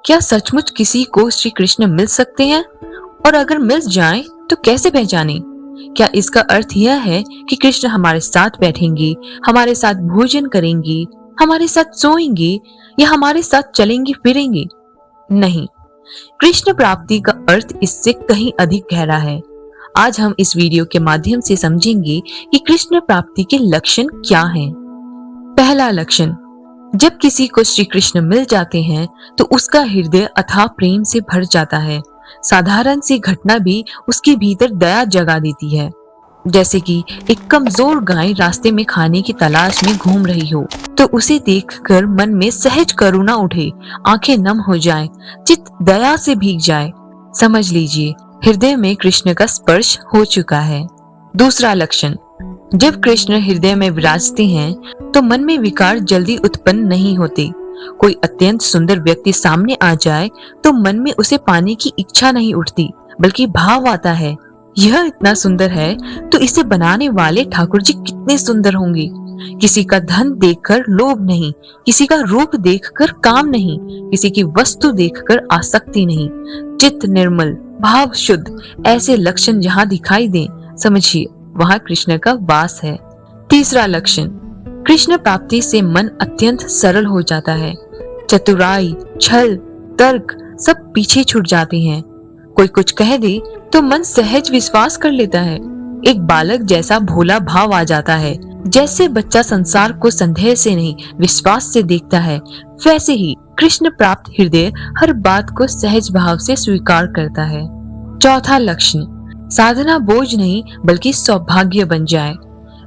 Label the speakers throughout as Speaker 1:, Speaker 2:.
Speaker 1: क्या सचमुच किसी को श्री कृष्ण मिल सकते हैं? और अगर मिल जाएं तो कैसे पहचानें? क्या इसका अर्थ यह है कि कृष्ण हमारे साथ बैठेंगे, हमारे साथ भोजन करेंगे, हमारे साथ सोएंगे या हमारे साथ चलेंगे फिरेंगे? नहीं, कृष्ण प्राप्ति का अर्थ इससे कहीं अधिक गहरा है। आज हम इस वीडियो के माध्यम से समझेंगे कि कृष्ण प्राप्ति के लक्षण क्या हैं। पहला लक्षण, जब किसी को श्री कृष्ण मिल जाते हैं तो उसका हृदय अथाह प्रेम से भर जाता है। साधारण सी घटना भी उसके भीतर दया जगा देती है। जैसे कि एक कमजोर गाय रास्ते में खाने की तलाश में घूम रही हो तो उसे देखकर मन में सहज करुणा उठे, आंखें नम हो जाएं, चित्त दया से भीग जाए। समझ लीजिए, हृदय में कृष्ण का स्पर्श हो चुका है। दूसरा लक्षण, जब कृष्ण हृदय में विराजते हैं तो मन में विकार जल्दी उत्पन्न नहीं होते। कोई अत्यंत सुंदर व्यक्ति सामने आ जाए तो मन में उसे पाने की इच्छा नहीं उठती, बल्कि भाव आता है, यह इतना सुंदर है तो इसे बनाने वाले ठाकुर जी कितने सुंदर होंगे। किसी का धन देखकर लोभ नहीं, किसी का रूप देखकर काम नहीं, किसी की वस्तु देखकर आसक्ति नहीं। चित्त निर्मल, भाव शुद्ध, ऐसे लक्षण जहाँ दिखाई दें, समझिए वहाँ कृष्ण का वास है। तीसरा लक्षण, कृष्ण प्राप्ति से मन अत्यंत सरल हो जाता है। चतुराई, छल, तर्क सब पीछे छूट जाते हैं। कोई कुछ कह दे तो मन सहज विश्वास कर लेता है। एक बालक जैसा भोला भाव आ जाता है। जैसे बच्चा संसार को संदेह से नहीं विश्वास से देखता है, वैसे ही कृष्ण प्राप्त हृदय हर बात को सहज भाव से स्वीकार करता है। चौथा लक्षण, साधना बोझ नहीं बल्कि सौभाग्य बन जाए।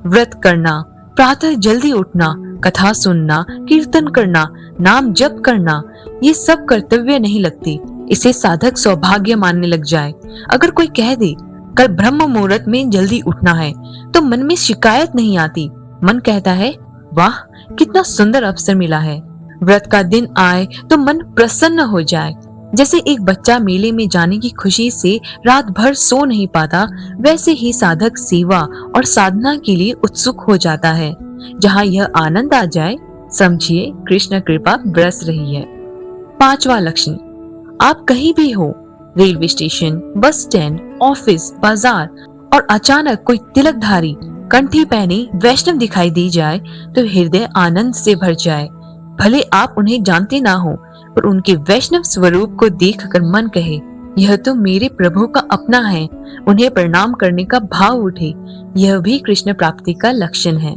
Speaker 1: व्रत करना, प्रातः जल्दी उठना, कथा सुनना, कीर्तन करना, नाम जप करना, ये सब कर्तव्य नहीं लगते। इसे साधक सौभाग्य मानने लग जाए। अगर कोई कह दे कल ब्रह्म मुहूर्त में जल्दी उठना है तो मन में शिकायत नहीं आती। मन कहता है, वाह कितना सुंदर अवसर मिला है। व्रत का दिन आए तो मन प्रसन्न हो जाए। जैसे एक बच्चा मेले में जाने की खुशी से रात भर सो नहीं पाता, वैसे ही साधक सेवा और साधना के लिए उत्सुक हो जाता है। जहाँ यह आनंद आ जाए, समझिए कृष्ण कृपा बरस रही है। पांचवा लक्षण, आप कहीं भी हो, railway station, bus stand, office, बाजार, और अचानक कोई तिलकधारी, कंठी पहने वैष्णव दिखाई दी जाए तो हृदय आनंद से भर जाए। भले आप उन्हें जानते ना हो, पर उनके वैष्णव स्वरूप को देखकर मन कहे, यह तो मेरे प्रभु का अपना है। उन्हें प्रणाम करने का भाव उठे। यह भी कृष्ण प्राप्ति का लक्षण है।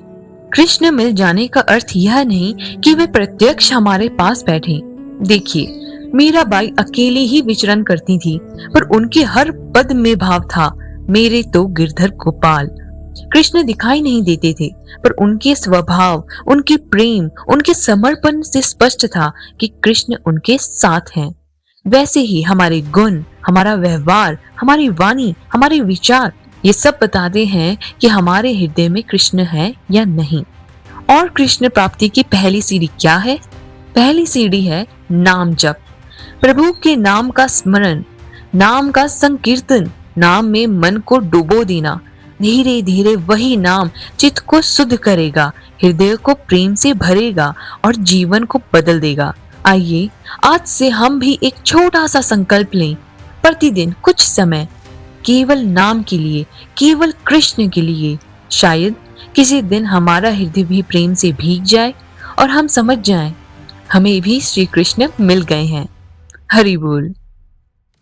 Speaker 1: कृष्ण मिल जाने का अर्थ यह नहीं कि वे प्रत्यक्ष हमारे पास बैठे। देखिए, मीराबाई अकेली ही विचरण करती थी, पर उनके हर पद में भाव था, मेरे तो गिरधर गोपाल। कृष्ण दिखाई नहीं देते थे, पर उनके स्वभाव, उनके प्रेम, उनके समर्पण से स्पष्ट था कि कृष्ण उनके साथ हैं। वैसे ही हमारे गुण, हमारा व्यवहार, हमारी वाणी, हमारे विचार, ये सब बताते हैं कि हमारे हृदय में कृष्ण है या नहीं। और कृष्ण प्राप्ति की पहली सीढ़ी क्या है? पहली सीढ़ी है नाम जप। प्रभु के नाम का स्मरण, नाम का संकीर्तन, नाम में मन को डुबो देना। धीरे धीरे वही नाम चित्त को शुद्ध करेगा, हृदय को प्रेम से भरेगा और जीवन को बदल देगा। आइए आज से हम भी एक छोटा सा संकल्प लें। प्रतिदिन कुछ समय केवल नाम के लिए, केवल कृष्ण के लिए। शायद किसी दिन हमारा हृदय भी प्रेम से भीग जाए और हम समझ जाएं, हमें भी श्री कृष्ण मिल गए हैं। हरि बोल।